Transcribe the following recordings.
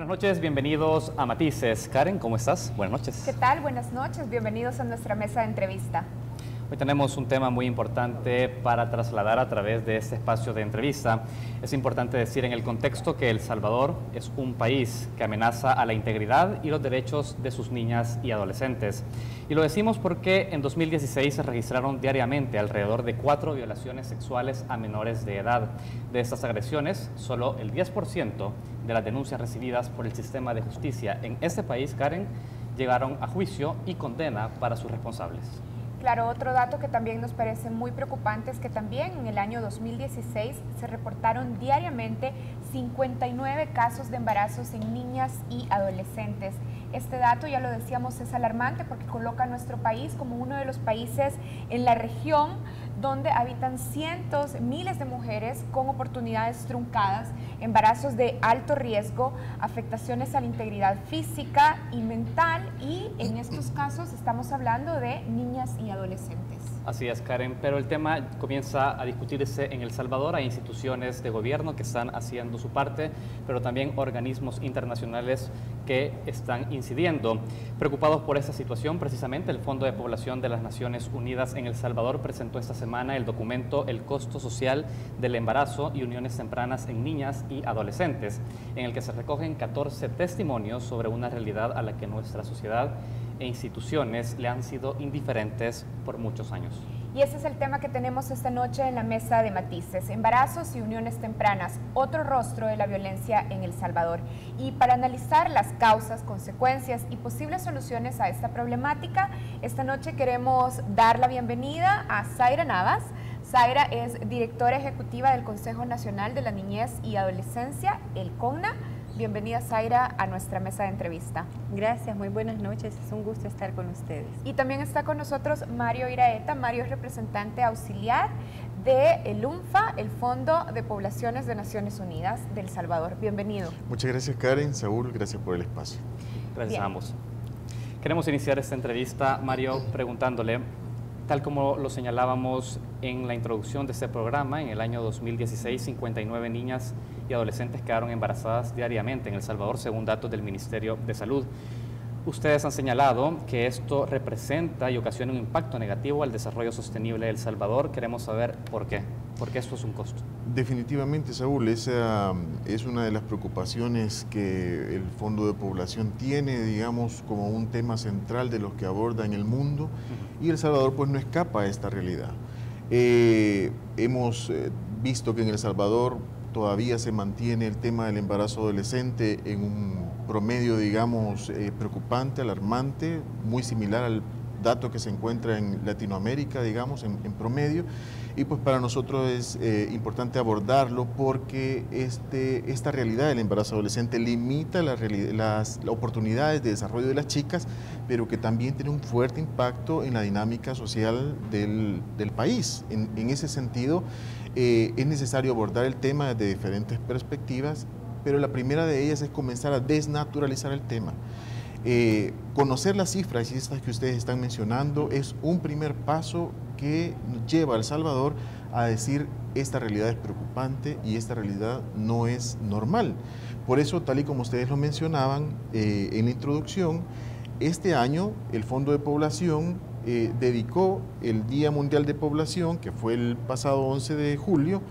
Buenas noches, bienvenidos a Matices. Karen, ¿cómo estás? Buenas noches. ¿Qué tal? Buenas noches, bienvenidos a nuestra mesa de entrevista. Hoy tenemos un tema muy importante para trasladar a través de este espacio de entrevista. Es importante decir en el contexto que El Salvador es un país que amenaza a la integridad y los derechos de sus niñas y adolescentes. Y lo decimos porque en 2016 se registraron diariamente alrededor de 4 violaciones sexuales a menores de edad. De estas agresiones, solo el 10% de las denuncias recibidas por el sistema de justicia en este país, Karen, llegaron a juicio y condena para sus responsables. Claro, otro dato que también nos parece muy preocupante es que también en el año 2016 se reportaron diariamente 59 casos de embarazos en niñas y adolescentes. Este dato, ya lo decíamos, es alarmante porque coloca a nuestro país como uno de los países en la región donde habitan cientos, miles de mujeres con oportunidades truncadas, embarazos de alto riesgo, afectaciones a la integridad física y mental, y en estos casos estamos hablando de niñas y adolescentes. Así es, Karen, pero el tema comienza a discutirse en El Salvador. Hay instituciones de gobierno que están haciendo su parte, pero también organismos internacionales que están incidiendo. Preocupados por esta situación, precisamente el Fondo de Población de las Naciones Unidas en El Salvador presentó esta semana el documento El costo social del embarazo y uniones tempranas en niñas y adolescentes, en el que se recogen 14 testimonios sobre una realidad a la que nuestra sociedad e instituciones le han sido indiferentes por muchos años. Y ese es el tema que tenemos esta noche en la mesa de Matices, embarazos y uniones tempranas, otro rostro de la violencia en El Salvador. Y para analizar las causas, consecuencias y posibles soluciones a esta problemática, esta noche queremos dar la bienvenida a Zaira Navas. Zaira es directora ejecutiva del Consejo Nacional de la Niñez y Adolescencia, el CONNA. Bienvenida, Zaira, a nuestra mesa de entrevista. Gracias, muy buenas noches, es un gusto estar con ustedes. Y también está con nosotros Mario Iraeta. Mario es representante auxiliar de el UNFA, el Fondo de Poblaciones de Naciones Unidas de El Salvador. Bienvenido. Muchas gracias, Karen. Saúl, gracias por el espacio. Gracias a ambos. Queremos iniciar esta entrevista, Mario, preguntándole, tal como lo señalábamos en la introducción de este programa, en el año 2016, 59 niñas y adolescentes quedaron embarazadas diariamente en El Salvador, según datos del Ministerio de Salud. Ustedes han señalado que esto representa y ocasiona un impacto negativo al desarrollo sostenible de El Salvador. Queremos saber por qué. ¿Por qué esto es un costo? Definitivamente, Saúl, esa es una de las preocupaciones que el Fondo de Población tiene, digamos, como un tema central de los que aborda en el mundo, y El Salvador pues no escapa a esta realidad. Hemos visto que en El Salvador todavía se mantiene el tema del embarazo adolescente en un promedio, digamos, preocupante, alarmante, muy similar al dato que se encuentra en Latinoamérica, digamos, en promedio. Y pues para nosotros es importante abordarlo porque esta realidad del embarazo adolescente limita las oportunidades de desarrollo de las chicas, pero que también tiene un fuerte impacto en la dinámica social del país. En ese sentido, es necesario abordar el tema desde diferentes perspectivas, pero la primera de ellas es comenzar a desnaturalizar el tema. Conocer las cifras y estas que ustedes están mencionando es un primer paso que lleva a El Salvador a decir esta realidad es preocupante y esta realidad no es normal. Por eso, tal y como ustedes lo mencionaban en la introducción, este año el Fondo de Población dedicó el Día Mundial de Población, que fue el pasado 11 de julio,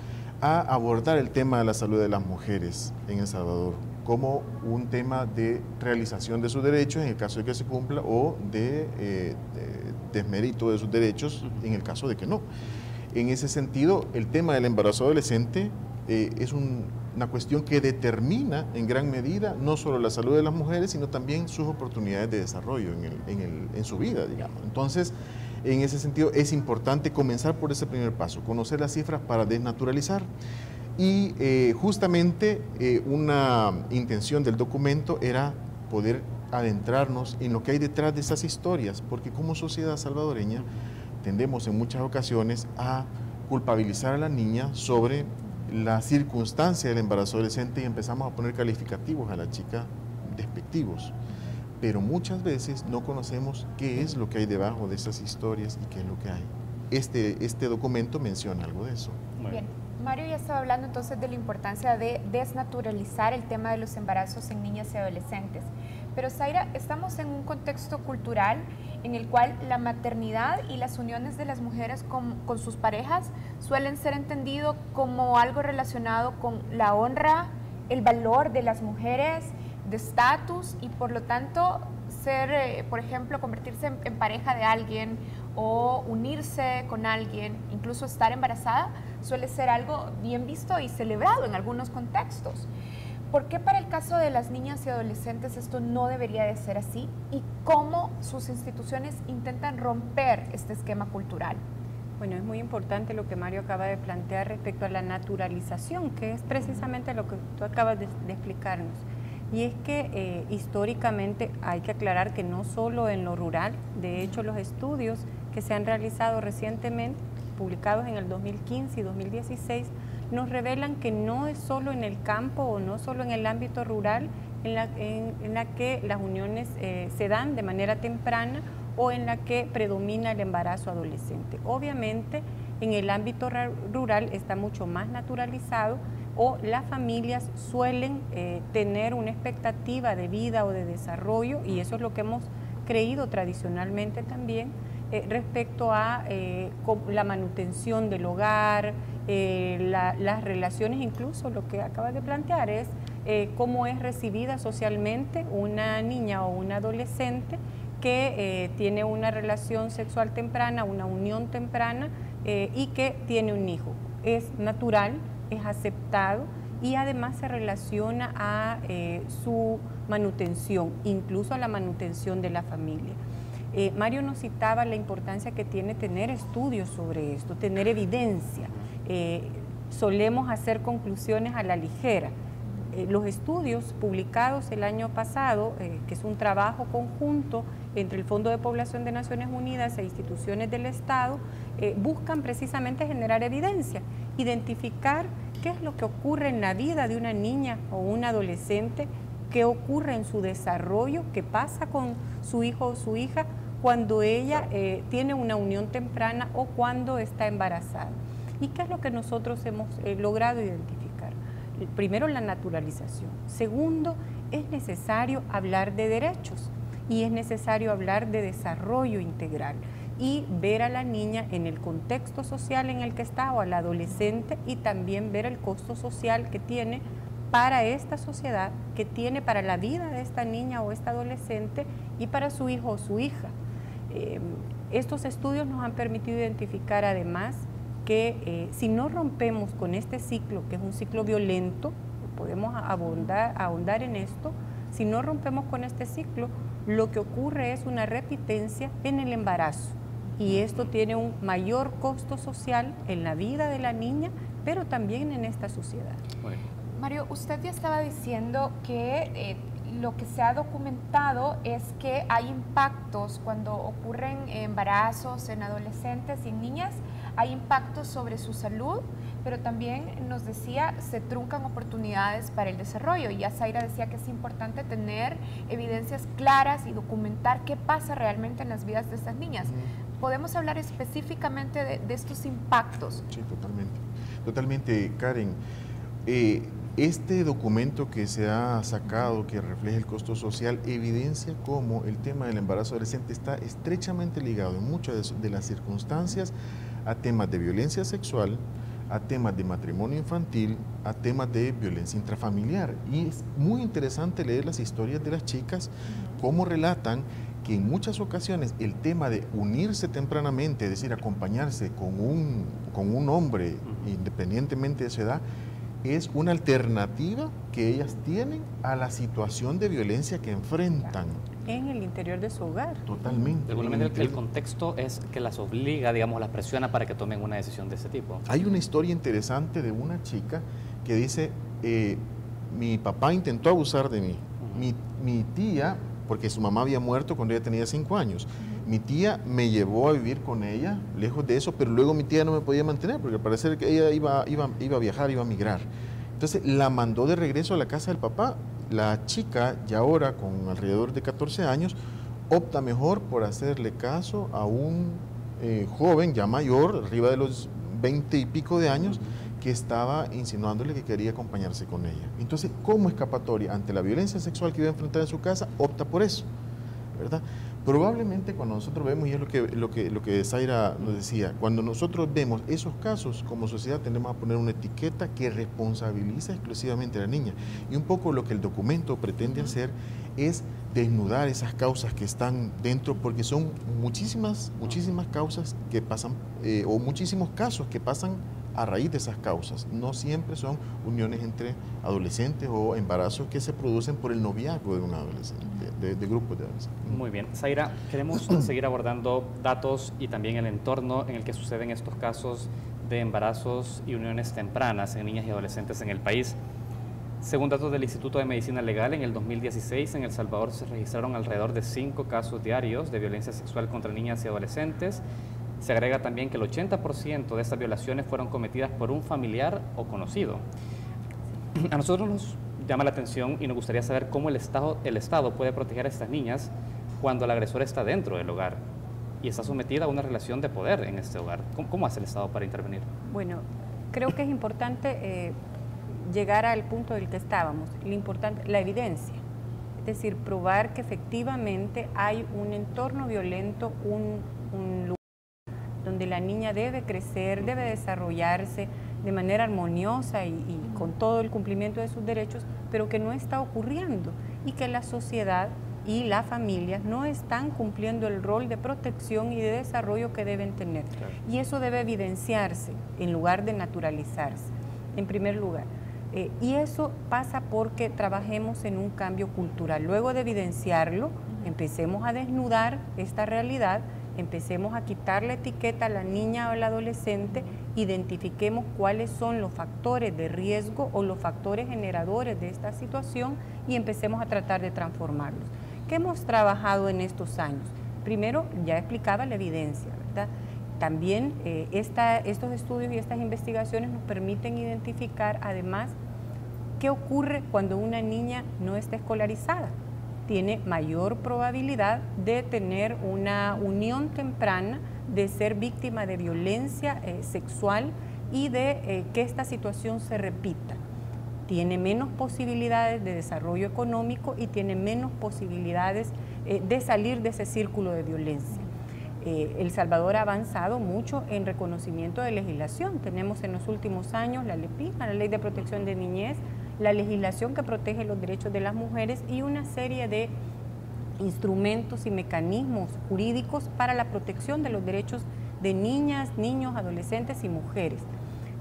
a abordar el tema de la salud de las mujeres en El Salvador como un tema de realización de sus derechos en el caso de que se cumpla o de desmérito de sus derechos en el caso de que no. En ese sentido, el tema del embarazo adolescente es una cuestión que determina en gran medida no solo la salud de las mujeres, sino también sus oportunidades de desarrollo en su vida, digamos. Entonces, en ese sentido, es importante comenzar por ese primer paso, conocer las cifras para desnaturalizar. Y justamente una intención del documento era poder adentrarnos en lo que hay detrás de esas historias, porque como sociedad salvadoreña tendemos en muchas ocasiones a culpabilizar a la niña sobre la circunstancia del embarazo adolescente y empezamos a poner calificativos a la chica despectivos. Pero muchas veces no conocemos qué es lo que hay debajo de esas historias y qué es lo que hay. Este documento menciona algo de eso. Bien. Mario ya estaba hablando entonces de la importancia de desnaturalizar el tema de los embarazos en niñas y adolescentes. Pero Zaira, estamos en un contexto cultural en el cual la maternidad y las uniones de las mujeres con sus parejas suelen ser entendido como algo relacionado con la honra, el valor de las mujeres, de estatus, y por lo tanto ser, por ejemplo, convertirse en pareja de alguien o unirse con alguien, incluso estar embarazada, suele ser algo bien visto y celebrado en algunos contextos. ¿Por qué para el caso de las niñas y adolescentes esto no debería de ser así? ¿Y cómo sus instituciones intentan romper este esquema cultural? Bueno, es muy importante lo que Mario acaba de plantear respecto a la naturalización, que es precisamente lo que tú acabas de explicarnos. Y es que históricamente hay que aclarar que no solo en lo rural, de hecho los estudios que se han realizado recientemente, publicados en el 2015 y 2016, nos revelan que no es solo en el campo o no solo en el ámbito rural en la que las uniones se dan de manera temprana o en la que predomina el embarazo adolescente. Obviamente en el ámbito rural está mucho más naturalizado, o las familias suelen tener una expectativa de vida o de desarrollo, y eso es lo que hemos creído tradicionalmente también, respecto a la manutención del hogar, las relaciones, incluso lo que acabas de plantear es cómo es recibida socialmente una niña o un adolescente que tiene una relación sexual temprana, una unión temprana y que tiene un hijo. Es natural, es aceptado y además se relaciona a su manutención, incluso a la manutención de la familia. Mario nos citaba la importancia que tiene tener estudios sobre esto, tener evidencia. Solemos hacer conclusiones a la ligera. Los estudios publicados el año pasado, que es un trabajo conjunto entre el Fondo de Población de Naciones Unidas e instituciones del Estado, buscan precisamente generar evidencia, identificar qué es lo que ocurre en la vida de una niña o un adolescente, qué ocurre en su desarrollo, qué pasa con su hijo o su hija cuando ella tiene una unión temprana o cuando está embarazada. ¿Y qué es lo que nosotros hemos logrado identificar? Primero, la naturalización. Segundo, es necesario hablar de derechos y es necesario hablar de desarrollo integral y ver a la niña en el contexto social en el que está o al adolescente, y también ver el costo social que tiene para esta sociedad, que tiene para la vida de esta niña o esta adolescente y para su hijo o su hija. Estos estudios nos han permitido identificar además que si no rompemos con este ciclo, que es un ciclo violento, podemos ahondar en esto, si no rompemos con este ciclo, lo que ocurre es una repitencia en el embarazo, y esto tiene un mayor costo social en la vida de la niña, pero también en esta sociedad. Bueno. Mario, usted ya estaba diciendo que lo que se ha documentado es que hay impactos cuando ocurren embarazos en adolescentes y en niñas, hay impactos sobre su salud, pero también nos decía, se truncan oportunidades para el desarrollo. Y ya Zaira decía que es importante tener evidencias claras y documentar qué pasa realmente en las vidas de estas niñas. ¿Podemos hablar específicamente de estos impactos? Sí, totalmente. Totalmente, Karen. Este documento que se ha sacado, que refleja el costo social, evidencia cómo el tema del embarazo adolescente está estrechamente ligado en muchas de las circunstancias a temas de violencia sexual, a temas de matrimonio infantil, a temas de violencia intrafamiliar. Y es muy interesante leer las historias de las chicas, cómo relatan que en muchas ocasiones el tema de unirse tempranamente, es decir, acompañarse con un hombre, independientemente de su edad, es una alternativa que ellas tienen a la situación de violencia que enfrentan. En el interior de su hogar. Totalmente. De alguna manera el contexto es que las obliga, digamos, las presiona para que tomen una decisión de ese tipo. Hay una historia interesante de una chica que dice, mi papá intentó abusar de mí. Mi tía, porque su mamá había muerto cuando ella tenía 5 años, mi tía me llevó a vivir con ella, lejos de eso, pero luego mi tía no me podía mantener, porque al parecer que ella iba a viajar, iba a migrar. Entonces la mandó de regreso a la casa del papá. La chica, ya ahora con alrededor de 14 años, opta mejor por hacerle caso a un joven ya mayor, arriba de los 20 y pico de años, que estaba insinuándole que quería acompañarse con ella. Entonces, como escapatoria ante la violencia sexual que iba a enfrentar en su casa, opta por eso, ¿verdad? Probablemente cuando nosotros vemos, y es lo que Zaira nos decía, cuando nosotros vemos esos casos, como sociedad tendemos a poner una etiqueta que responsabiliza exclusivamente a la niña. Y un poco lo que el documento pretende hacer es desnudar esas causas que están dentro, porque son muchísimas causas que pasan, o muchísimos casos que pasan a raíz de esas causas. No siempre son uniones entre adolescentes o embarazos que se producen por el noviazgo de un adolescente, de grupos de adolescentes. Muy bien. Zaira, queremos seguir abordando datos y también el entorno en el que suceden estos casos de embarazos y uniones tempranas en niñas y adolescentes en el país. Según datos del Instituto de Medicina Legal, en el 2016 en El Salvador se registraron alrededor de 5 casos diarios de violencia sexual contra niñas y adolescentes. Se agrega también que el 80% de estas violaciones fueron cometidas por un familiar o conocido. A nosotros nos llama la atención y nos gustaría saber cómo el Estado puede proteger a estas niñas cuando el agresor está dentro del hogar y está sometida a una relación de poder en este hogar. ¿Cómo hace el Estado para intervenir? Bueno, creo que es importante llegar al punto del que estábamos, la evidencia, es decir, probar que efectivamente hay un entorno violento, un lugar donde la niña debe crecer, debe desarrollarse de manera armoniosa y con todo el cumplimiento de sus derechos, pero que no está ocurriendo y que la sociedad y la familia no están cumpliendo el rol de protección y de desarrollo que deben tener. Claro. Y eso debe evidenciarse en lugar de naturalizarse, en primer lugar. Y eso pasa porque trabajemos en un cambio cultural. Luego de evidenciarlo, empecemos a desnudar esta realidad, empecemos a quitar la etiqueta a la niña o al adolescente, identifiquemos cuáles son los factores de riesgo o los factores generadores de esta situación y empecemos a tratar de transformarlos. ¿Qué hemos trabajado en estos años? Primero, ya explicaba la evidencia, ¿verdad? También estos estudios y estas investigaciones nos permiten identificar además qué ocurre cuando una niña no está escolarizada. Tiene mayor probabilidad de tener una unión temprana, de ser víctima de violencia sexual y de que esta situación se repita. Tiene menos posibilidades de desarrollo económico y tiene menos posibilidades de salir de ese círculo de violencia. El Salvador ha avanzado mucho en reconocimiento de legislación. Tenemos en los últimos años la LEPINA, la Ley de Protección de Niñez, la legislación que protege los derechos de las mujeres y una serie de instrumentos y mecanismos jurídicos para la protección de los derechos de niñas, niños, adolescentes y mujeres.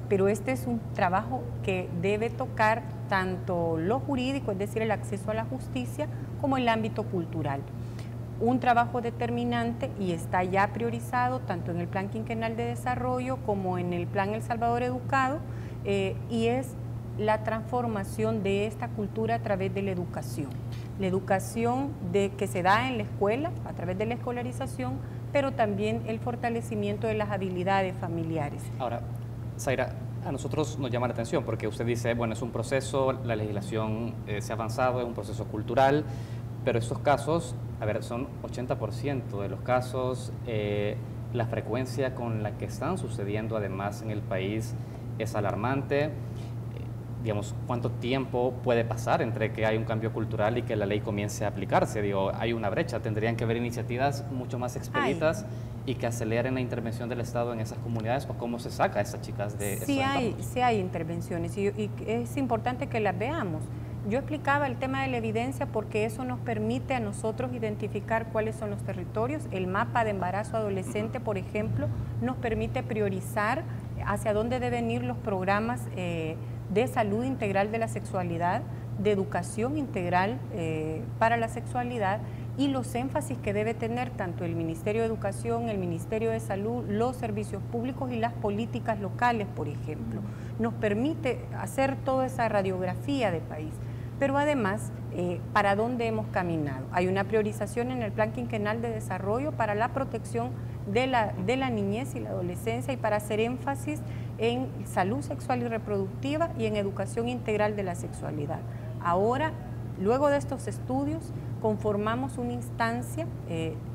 Pero este es un trabajo que debe tocar tanto lo jurídico, es decir, el acceso a la justicia, como el ámbito cultural. Un trabajo determinante y está ya priorizado tanto en el Plan Quinquenal de Desarrollo como en el Plan El Salvador Educado y es la transformación de esta cultura a través de la educación. La educación que se da en la escuela, a través de la escolarización, pero también el fortalecimiento de las habilidades familiares. Ahora, Zaira, a nosotros nos llama la atención porque usted dice, bueno, es un proceso, la legislación se ha avanzado, es un proceso cultural, pero estos casos, a ver, son 80% de los casos, la frecuencia con la que están sucediendo además en el país es alarmante. Digamos, ¿cuánto tiempo puede pasar entre que hay un cambio cultural y que la ley comience a aplicarse? Digo, hay una brecha, tendrían que haber iniciativas mucho más expeditas y que aceleren la intervención del Estado en esas comunidades, o cómo se saca a estas chicas de esos entornos. Sí hay intervenciones y es importante que las veamos. Yo explicaba el tema de la evidencia porque eso nos permite a nosotros identificar cuáles son los territorios. El mapa de embarazo adolescente, por ejemplo, nos permite priorizar hacia dónde deben ir los programas de salud integral de la sexualidad, de educación integral para la sexualidad y los énfasis que debe tener tanto el Ministerio de Educación, el Ministerio de Salud, los servicios públicos y las políticas locales, por ejemplo. Nos permite hacer toda esa radiografía de país. Pero además, ¿para dónde hemos caminado? Hay una priorización en el Plan Quinquenal de Desarrollo para la protección de la niñez y la adolescencia y para hacer énfasis en salud sexual y reproductiva y en educación integral de la sexualidad. Ahora, luego de estos estudios, conformamos una instancia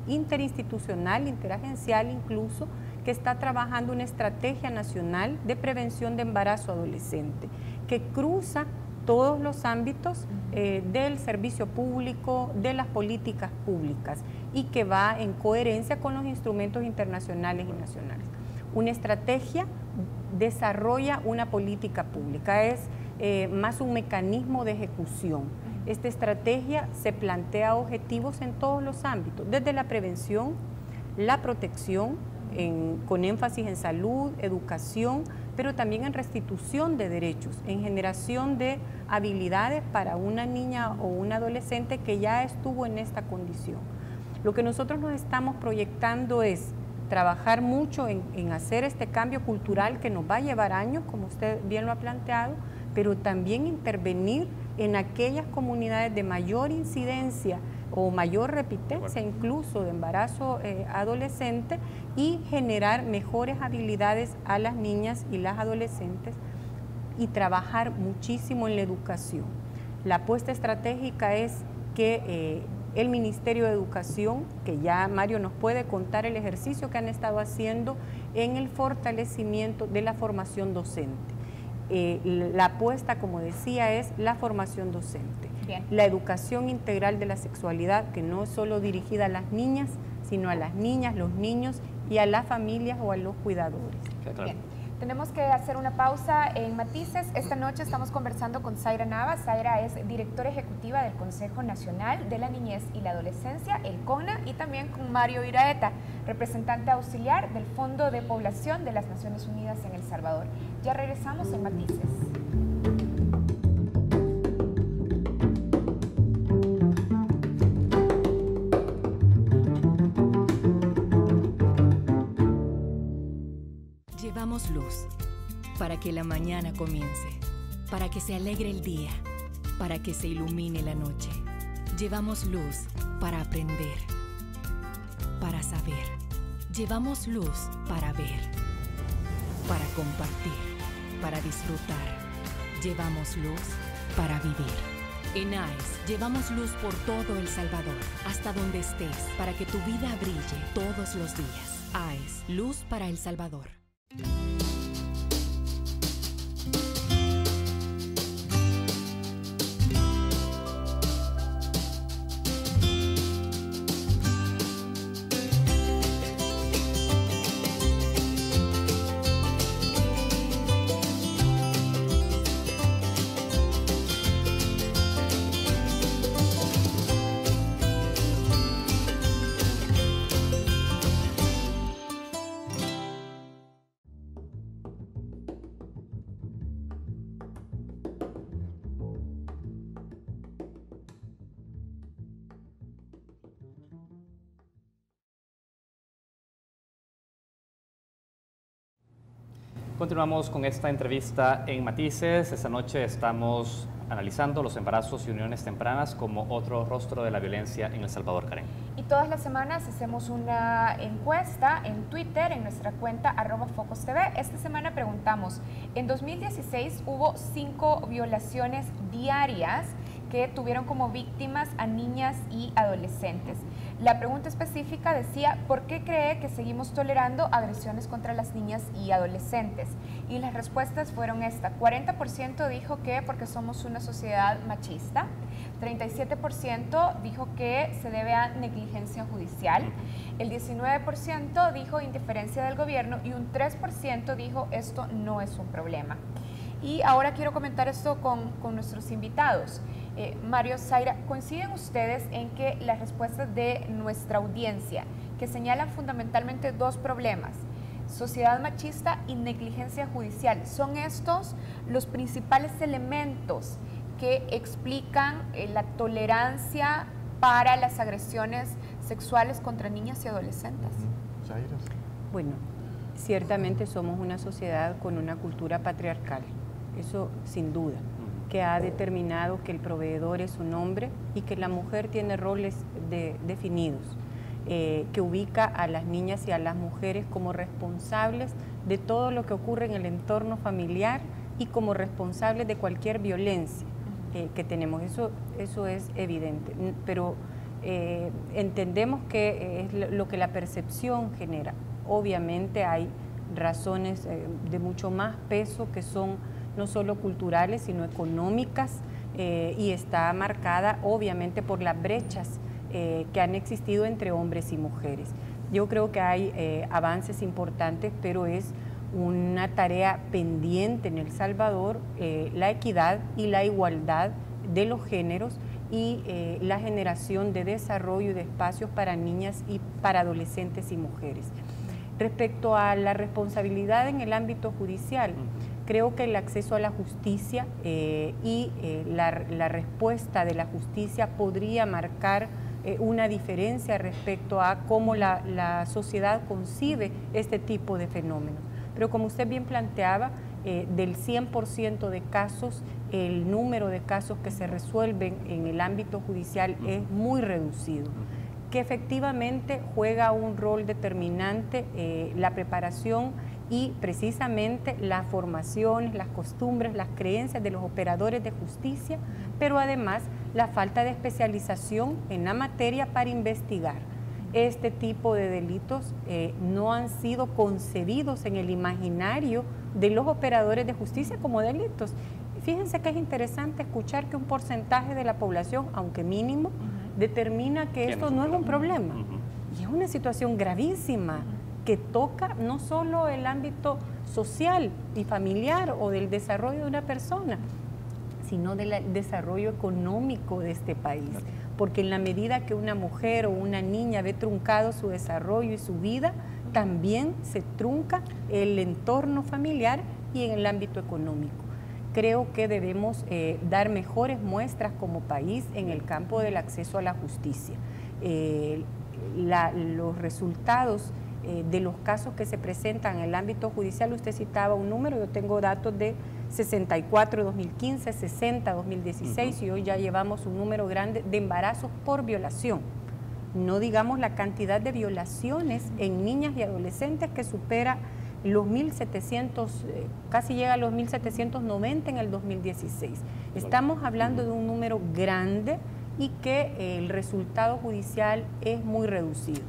interinstitucional, interagencial incluso, que está trabajando una estrategia nacional de prevención de embarazo adolescente, que cruza todos los ámbitos del servicio público, de las políticas públicas, y que va en coherencia con los instrumentos internacionales y nacionales. Una estrategia desarrolla una política pública, es más un mecanismo de ejecución. Esta estrategia se plantea objetivos en todos los ámbitos, desde la prevención, la protección, con énfasis en salud, educación, pero también en restitución de derechos, en generación de habilidades para una niña o un adolescente que ya estuvo en esta condición. Lo que nosotros nos estamos proyectando es trabajar mucho en hacer este cambio cultural que nos va a llevar años, como usted bien lo ha planteado, pero también intervenir en aquellas comunidades de mayor incidencia o mayor repitencia incluso de embarazo adolescente, y generar mejores habilidades a las niñas y las adolescentes, y trabajar muchísimo en la educación. La apuesta estratégica es que el Ministerio de Educación, que ya Mario nos puede contar el ejercicio que han estado haciendo en el fortalecimiento de la formación docente. La apuesta, como decía, es la formación docente. Bien. La educación integral de la sexualidad, que no es solo dirigida a las niñas, sino a las niñas, los niños y a las familias o a los cuidadores. Claro. Bien. Tenemos que hacer una pausa en Matices. Esta noche estamos conversando con Zaira Nava. Zaira es directora ejecutiva del Consejo Nacional de la Niñez y la Adolescencia, el CONA, y también con Mario Iraeta, representante auxiliar del Fondo de Población de las Naciones Unidas en El Salvador. Ya regresamos en Matices. Llevamos luz para que la mañana comience, para que se alegre el día, para que se ilumine la noche. Llevamos luz para aprender, para saber. Llevamos luz para ver, para compartir, para disfrutar. Llevamos luz para vivir. En AES llevamos luz por todo El Salvador, hasta donde estés, para que tu vida brille todos los días. AES, luz para El Salvador. Continuamos con esta entrevista en Matices. Esta noche estamos analizando los embarazos y uniones tempranas como otro rostro de la violencia en El Salvador, Karen. Y todas las semanas hacemos una encuesta en Twitter, en nuestra cuenta @FocosTV. Esta semana preguntamos, en 2016 hubo 5 violaciones diarias que tuvieron como víctimas a niñas y adolescentes. La pregunta específica decía, ¿por qué cree que seguimos tolerando agresiones contra las niñas y adolescentes? Y las respuestas fueron esta. 40% dijo que porque somos una sociedad machista, 37% dijo que se debe a negligencia judicial, el 19% dijo indiferencia del gobierno y un 3% dijo esto no es un problema. Y ahora quiero comentar esto con nuestros invitados. Mario, Zaira, ¿coinciden ustedes en que las respuestas de nuestra audiencia, que señalan fundamentalmente 2 problemas, sociedad machista y negligencia judicial, son estos los principales elementos que explican la tolerancia para las agresiones sexuales contra niñas y adolescentes? Zaira. Bueno, ciertamente somos una sociedad con una cultura patriarcal, eso sin duda, que ha determinado que el proveedor es un hombre y que la mujer tiene roles definidos, que ubica a las niñas y a las mujeres como responsables de todo lo que ocurre en el entorno familiar y como responsables de cualquier violencia que tenemos. Eso es evidente, pero entendemos que es lo que la percepción genera. obviamente hay razones de mucho más peso que son no solo culturales, sino económicas, y está marcada obviamente por las brechas que han existido entre hombres y mujeres. Yo creo que hay avances importantes, pero es una tarea pendiente en El Salvador, la equidad y la igualdad de los géneros y la generación de desarrollo y de espacios para niñas y para adolescentes y mujeres. Respecto a la responsabilidad en el ámbito judicial, creo que el acceso a la justicia y la respuesta de la justicia podría marcar una diferencia respecto a cómo la sociedad concibe este tipo de fenómenos. Pero como usted bien planteaba, del 100% de casos, el número de casos que se resuelven en el ámbito judicial es muy reducido, que efectivamente juega un rol determinante la preparación y precisamente las formaciones, las costumbres, las creencias de los operadores de justicia, pero además la falta de especialización en la materia para investigar. Este tipo de delitos no han sido concebidos en el imaginario de los operadores de justicia como delitos. Fíjense que es interesante escuchar que un porcentaje de la población, aunque mínimo, determina que esto no es un problema. Y es una situación gravísima que toca no solo el ámbito social y familiar o del desarrollo de una persona, sino del desarrollo económico de este país. Porque en la medida que una mujer o una niña ve truncado su desarrollo y su vida, también se trunca el entorno familiar y en el ámbito económico. Creo que debemos dar mejores muestras como país en el campo del acceso a la justicia. Los resultados de los casos que se presentan en el ámbito judicial, usted citaba un número, yo tengo datos de 64 2015, 60 2016 y hoy ya llevamos un número grande de embarazos por violación. No digamos la cantidad de violaciones en niñas y adolescentes que supera los 1.700, casi llega a los 1.790 en el 2016. Estamos hablando de un número grande y que el resultado judicial es muy reducido.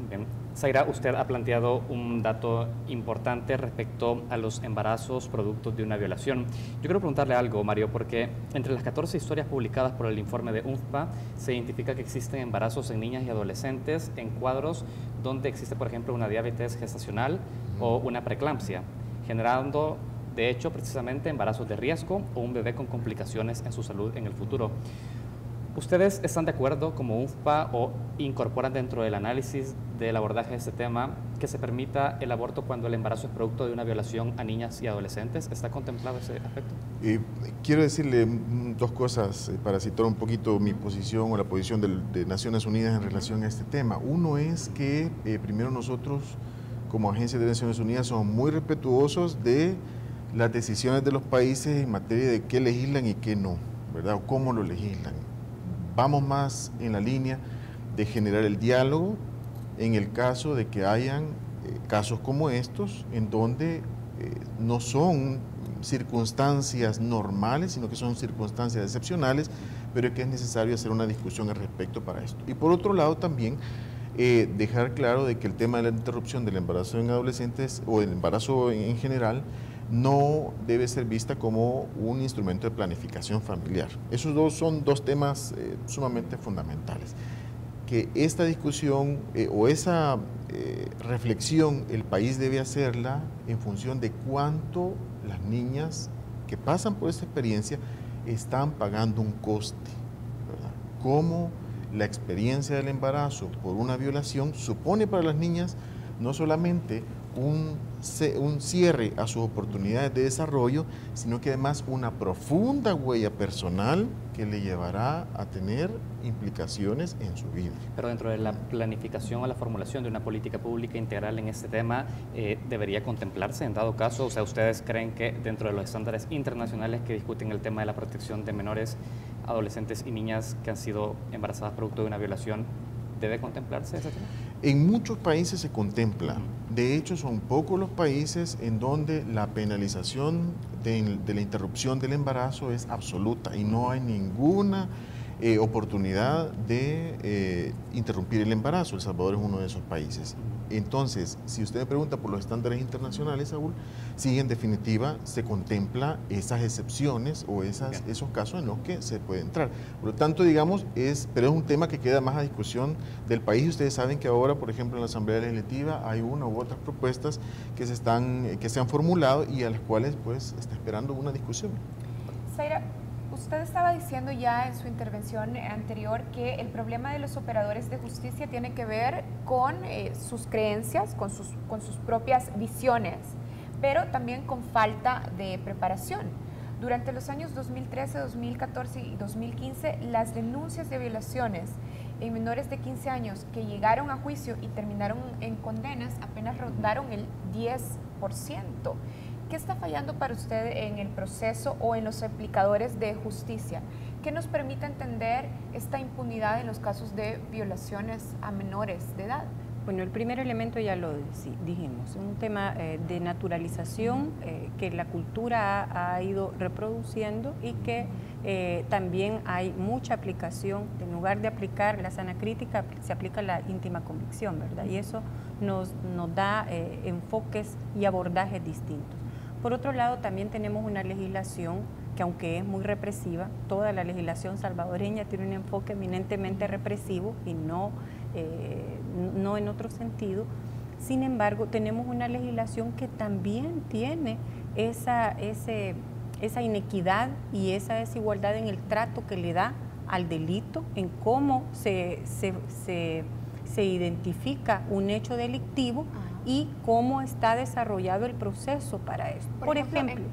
Bien. Zaira, usted ha planteado un dato importante respecto a los embarazos productos de una violación. Yo quiero preguntarle algo, Mario, porque entre las 14 historias publicadas por el informe de UNFPA se identifica que existen embarazos en niñas y adolescentes en cuadros donde existe, por ejemplo, una diabetes gestacional o una preeclampsia, generando, de hecho, precisamente embarazos de riesgo o un bebé con complicaciones en su salud en el futuro. ¿Ustedes están de acuerdo como UNFPA o incorporan dentro del análisis del abordaje de este tema que se permita el aborto cuando el embarazo es producto de una violación a niñas y adolescentes? ¿Está contemplado ese aspecto? Quiero decirle dos cosas para citar un poquito mi posición o la posición de Naciones Unidas en relación a este tema. Uno es que primero nosotros como Agencia de Naciones Unidas somos muy respetuosos de las decisiones de los países en materia de qué legislan y qué no, ¿verdad? O cómo lo legislan. Vamos más en la línea de generar el diálogo en el caso de que hayan casos como estos, en donde no son circunstancias normales, sino que son circunstancias excepcionales, pero que es necesario hacer una discusión al respecto para esto. Y por otro lado también dejar claro de que el tema de la interrupción del embarazo en adolescentes o el embarazo en general no debe ser vista como un instrumento de planificación familiar. Esos son dos temas sumamente fundamentales. Que esta discusión o esa reflexión el país debe hacerla en función de cuánto las niñas que pasan por esta experiencia están pagando un coste, ¿verdad? Cómo la experiencia del embarazo por una violación supone para las niñas no solamente un cierre a sus oportunidades de desarrollo, sino que además una profunda huella personal que le llevará a tener implicaciones en su vida. Pero dentro de la planificación o la formulación de una política pública integral en este tema, ¿debería contemplarse en dado caso? O sea, ¿ustedes creen que dentro de los estándares internacionales que discuten el tema de la protección de menores, adolescentes y niñas que han sido embarazadas producto de una violación, debe contemplarse ese tema? En muchos países se contempla. De hecho, son pocos los países en donde la penalización de la interrupción del embarazo es absoluta y no hay ninguna oportunidad de interrumpir el embarazo. El Salvador es uno de esos países. Entonces, si usted me pregunta por los estándares internacionales, Saúl, sí, en definitiva, se contempla esas excepciones o esos casos en los que se puede entrar. Por lo tanto, digamos, pero es un tema que queda más a discusión del país. Ustedes saben que ahora, por ejemplo, en la Asamblea Legislativa hay una u otras propuestas que se han formulado y a las cuales, pues, está esperando una discusión. Zaira, usted estaba diciendo ya en su intervención anterior que el problema de los operadores de justicia tiene que ver con sus creencias, con sus propias visiones, pero también con falta de preparación. Durante los años 2013, 2014 y 2015, las denuncias de violaciones en menores de 15 años que llegaron a juicio y terminaron en condenas apenas rondaron el 10%. ¿Qué está fallando para usted en el proceso o en los aplicadores de justicia? ¿Qué nos permite entender esta impunidad en los casos de violaciones a menores de edad? Bueno, el primer elemento ya lo dijimos, un tema de naturalización que la cultura ha ido reproduciendo y que también hay mucha aplicación. En lugar de aplicar la sana crítica, se aplica la íntima convicción, ¿verdad? Y eso nos da enfoques y abordajes distintos. Por otro lado, también tenemos una legislación que, aunque es muy represiva, toda la legislación salvadoreña tiene un enfoque eminentemente represivo y no en otro sentido. Sin embargo, tenemos una legislación que también tiene esa inequidad y esa desigualdad en el trato que le da al delito, en cómo se identifica un hecho delictivo y cómo está desarrollado el proceso para esto. Por ejemplo,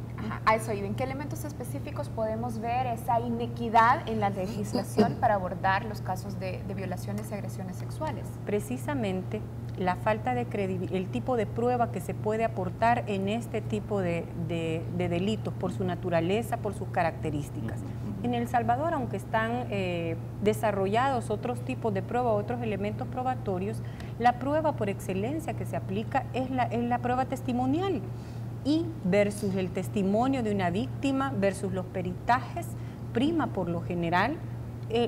a eso iba, ¿en qué elementos específicos podemos ver esa inequidad en la legislación para abordar los casos de violaciones y agresiones sexuales? Precisamente la falta de credibilidad, el tipo de prueba que se puede aportar en este tipo de delitos por su naturaleza, por sus características. En El Salvador, aunque están desarrollados otros tipos de prueba, otros elementos probatorios, la prueba por excelencia que se aplica es la prueba testimonial, y versus el testimonio de una víctima, versus los peritajes, prima por lo general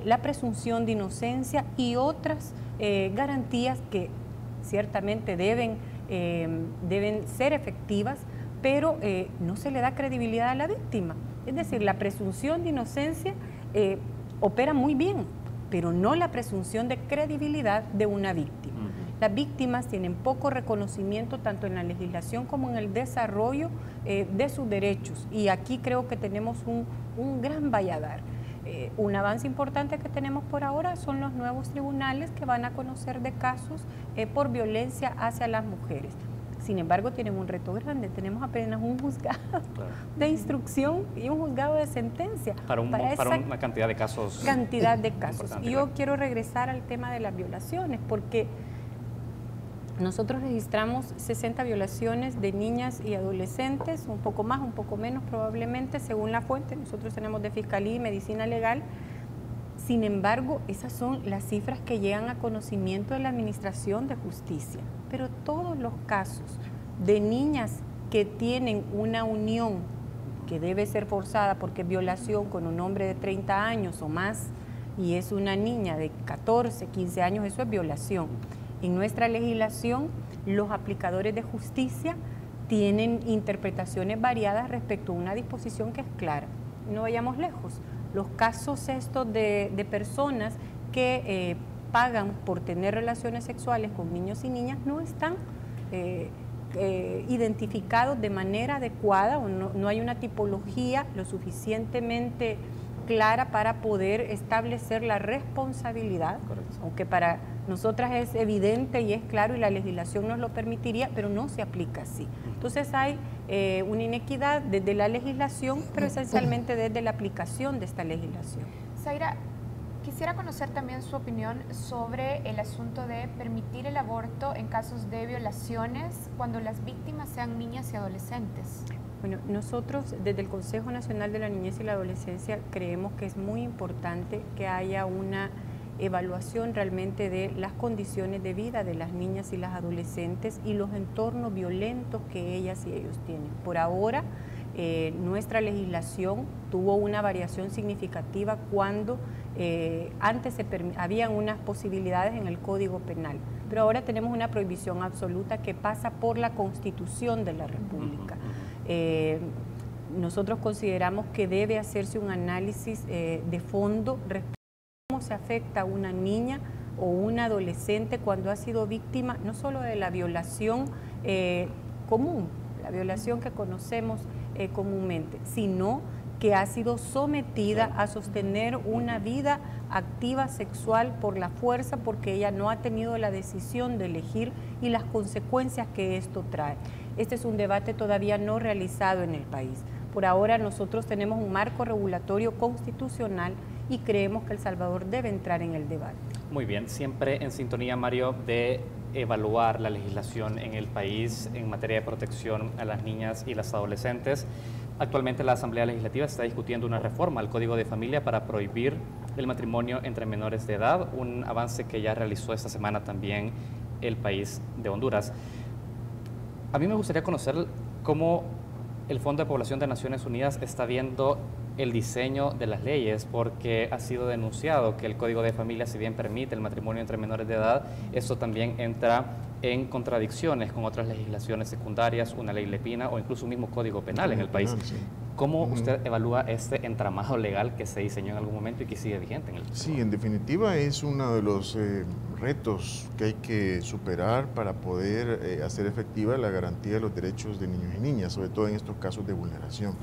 la presunción de inocencia y otras garantías que ciertamente deben ser efectivas, pero no se le da credibilidad a la víctima. Es decir, la presunción de inocencia opera muy bien, pero no la presunción de credibilidad de una víctima. Las víctimas tienen poco reconocimiento tanto en la legislación como en el desarrollo de sus derechos, y aquí creo que tenemos un gran valladar. Un avance importante que tenemos por ahora son los nuevos tribunales que van a conocer de casos por violencia hacia las mujeres. Sin embargo, tienen un reto grande. Tenemos apenas un juzgado de instrucción y un juzgado de sentencia. Para una cantidad de casos. Cantidad de casos. Y yo quiero regresar al tema de las violaciones, porque nosotros registramos 60 violaciones de niñas y adolescentes, un poco más, un poco menos probablemente, según la fuente. Nosotros tenemos de Fiscalía y Medicina Legal. Sin embargo, esas son las cifras que llegan a conocimiento de la Administración de Justicia. Pero todos los casos de niñas que tienen una unión que debe ser forzada porque es violación con un hombre de 30 años o más y es una niña de 14, 15 años, eso es violación. En nuestra legislación, los aplicadores de justicia tienen interpretaciones variadas respecto a una disposición que es clara. No vayamos lejos. Los casos estos de personas que pagan por tener relaciones sexuales con niños y niñas no están identificados de manera adecuada, o no hay una tipología lo suficientemente clara para poder establecer la responsabilidad. Correcto. Aunque para nosotras es evidente y es claro y la legislación nos lo permitiría, pero no se aplica así. Entonces hay una inequidad desde la legislación, pero esencialmente desde la aplicación de esta legislación. Zaira, quisiera conocer también su opinión sobre el asunto de permitir el aborto en casos de violaciones cuando las víctimas sean niñas y adolescentes. Bueno, nosotros desde el Consejo Nacional de la Niñez y la Adolescencia creemos que es muy importante que haya una evaluación realmente de las condiciones de vida de las niñas y las adolescentes y los entornos violentos que ellas y ellos tienen. Por ahora, nuestra legislación tuvo una variación significativa cuando antes habían unas posibilidades en el Código Penal, pero ahora tenemos una prohibición absoluta que pasa por la Constitución de la República. Nosotros consideramos que debe hacerse un análisis de fondo respecto a cómo se afecta a una niña o una adolescente cuando ha sido víctima no solo de la violación común, la violación que conocemos comúnmente, sino que ha sido sometida a sostener una vida activa sexual por la fuerza, porque ella no ha tenido la decisión de elegir y las consecuencias que esto trae. Este es un debate todavía no realizado en el país. Por ahora nosotros tenemos un marco regulatorio constitucional y creemos que El Salvador debe entrar en el debate. Muy bien, siempre en sintonía, Mario, de evaluar la legislación en el país en materia de protección a las niñas y las adolescentes. Actualmente la Asamblea Legislativa está discutiendo una reforma al Código de Familia para prohibir el matrimonio entre menores de edad, un avance que ya realizó esta semana también el país de Honduras. A mí me gustaría conocer cómo el Fondo de Población de Naciones Unidas está viendo el diseño de las leyes, porque ha sido denunciado que el Código de Familia, si bien permite el matrimonio entre menores de edad, esto también entra en contradicciones con otras legislaciones secundarias, una ley lepina o incluso un mismo Código Penal en el país. ¿Cómo usted evalúa este entramado legal que se diseñó en algún momento y que sigue vigente en el país? Sí, en definitiva es uno de los retos que hay que superar para poder hacer efectiva la garantía de los derechos de niños y niñas, sobre todo en estos casos de vulneración.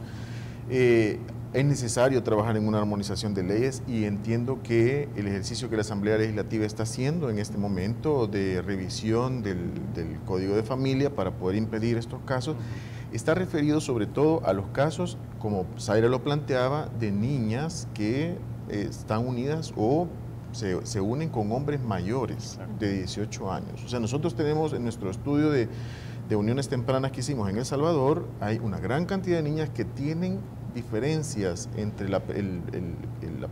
Es necesario trabajar en una armonización de leyes y entiendo que el ejercicio que la Asamblea Legislativa está haciendo en este momento de revisión del Código de Familia para poder impedir estos casos está referido sobre todo a los casos, como Zaira lo planteaba, de niñas que están unidas o se unen con hombres mayores de 18 años. O sea, nosotros tenemos en nuestro estudio de uniones tempranas que hicimos en El Salvador, hay una gran cantidad de niñas que tienen diferencias entre la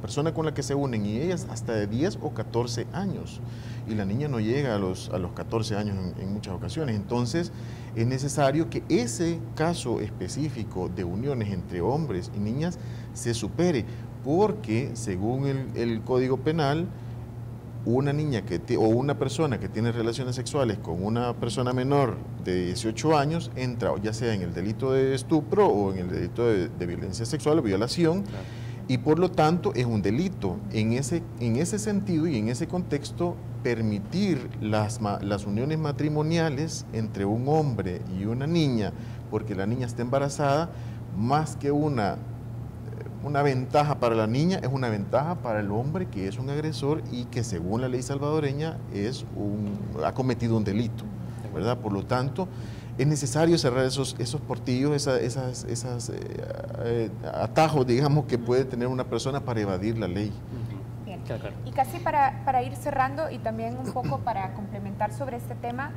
persona con la que se unen y ellas hasta de 10 o 14 años. Y la niña no llega a los 14 años en muchas ocasiones. Entonces, es necesario que ese caso específico de uniones entre hombres y niñas se supere, porque según el Código Penal, una niña o una persona que tiene relaciones sexuales con una persona menor de 18 años entra ya sea en el delito de estupro o en el delito de violencia sexual o violación, y por lo tanto es un delito. En ese sentido y en ese contexto, permitir las uniones matrimoniales entre un hombre y una niña porque la niña está embarazada, más que una ventaja para la niña, es una ventaja para el hombre, que es un agresor y que según la ley salvadoreña ha cometido un delito, ¿verdad? Por lo tanto, es necesario cerrar esos portillos, esos atajos, digamos, que puede tener una persona para evadir la ley. Bien. Y casi para ir cerrando y también un poco para complementar sobre este tema,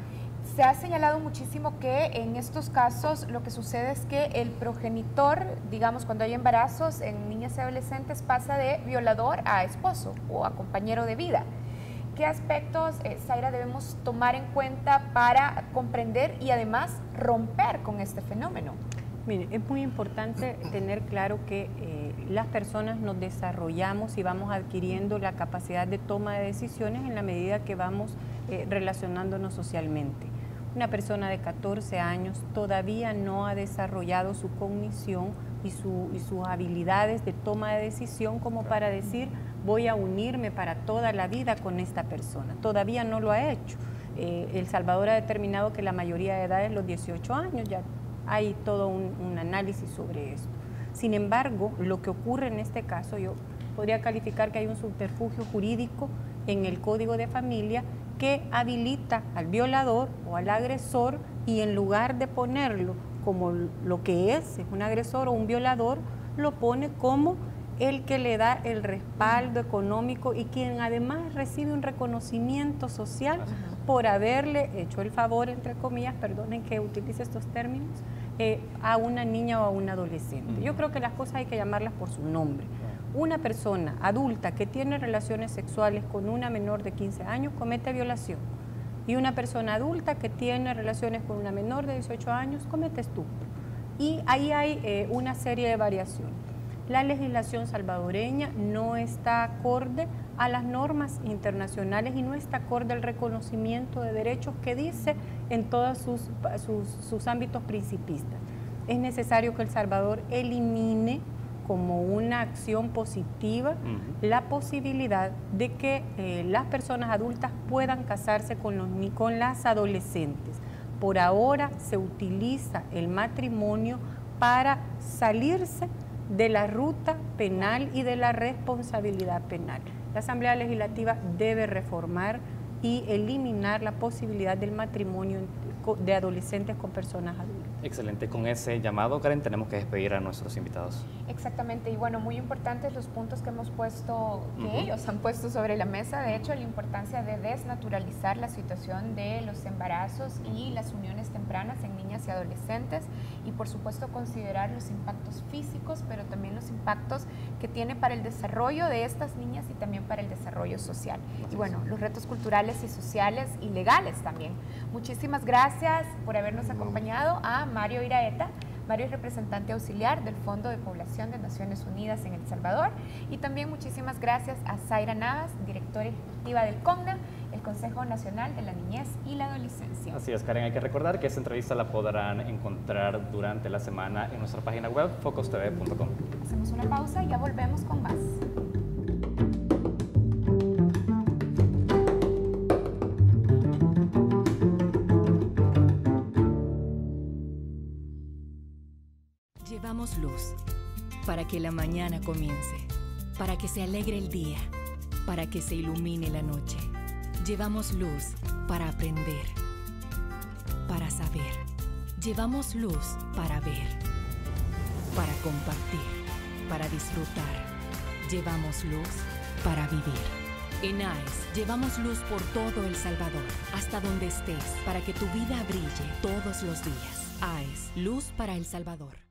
se ha señalado muchísimo que en estos casos lo que sucede es que el progenitor, digamos, cuando hay embarazos en niñas y adolescentes, pasa de violador a esposo o a compañero de vida. ¿Qué aspectos, Zaira, debemos tomar en cuenta para comprender y además romper con este fenómeno? Mire, es muy importante tener claro que las personas nos desarrollamos y vamos adquiriendo la capacidad de toma de decisiones en la medida que vamos relacionándonos socialmente. Una persona de 14 años todavía no ha desarrollado su cognición y sus habilidades de toma de decisión como para decir voy a unirme para toda la vida con esta persona. Todavía no lo ha hecho. El Salvador ha determinado que la mayoría de edad es los 18 años, ya hay todo un análisis sobre esto. Sin embargo, lo que ocurre en este caso, yo podría calificar que hay un subterfugio jurídico en el Código de Familia que habilita al violador o al agresor, y en lugar de ponerlo como lo que es un agresor o un violador, lo pone como el que le da el respaldo económico y quien además recibe un reconocimiento social por haberle hecho el favor, entre comillas, perdonen que utilice estos términos, a una niña o a un adolescente. Yo creo que las cosas hay que llamarlas por su nombre. Una persona adulta que tiene relaciones sexuales con una menor de 15 años comete violación, y una persona adulta que tiene relaciones con una menor de 18 años comete estupro. Y ahí hay una serie de variaciones. La legislación salvadoreña no está acorde a las normas internacionales y no está acorde al reconocimiento de derechos que dice en todos sus ámbitos principistas. Es necesario que El Salvador elimine como una acción positiva la posibilidad de que las personas adultas puedan casarse con las adolescentes. Por ahora se utiliza el matrimonio para salirse de la ruta penal y de la responsabilidad penal. La Asamblea Legislativa debe reformar y eliminar la posibilidad del matrimonio de adolescentes con personas adultas. Excelente. Con ese llamado, Karen, tenemos que despedir a nuestros invitados. Exactamente. Y bueno, muy importantes los puntos que hemos puesto, que ellos han puesto sobre la mesa. De hecho, la importancia de desnaturalizar la situación de los embarazos y las uniones tempranas en niñas y adolescentes. Y por supuesto, considerar los impactos físicos, pero también los impactos que tiene para el desarrollo de estas niñas y también para el desarrollo social. Y bueno, los retos culturales y sociales y legales también. Muchísimas gracias por habernos acompañado a Mario Iraeta. Mario es representante auxiliar del Fondo de Población de Naciones Unidas en El Salvador. Y también muchísimas gracias a Zaira Navas, directora ejecutiva del CONNA, el Consejo Nacional de la Niñez y la Adolescencia. Así es, Karen. Hay que recordar que esta entrevista la podrán encontrar durante la semana en nuestra página web, focostv.com. Hacemos una pausa y ya volvemos con más. Llevamos luz para que la mañana comience, para que se alegre el día, para que se ilumine la noche. Llevamos luz para aprender, para saber. Llevamos luz para ver, para compartir, para disfrutar. Llevamos luz para vivir. En AES llevamos luz por todo El Salvador, hasta donde estés, para que tu vida brille todos los días. AES, luz para El Salvador.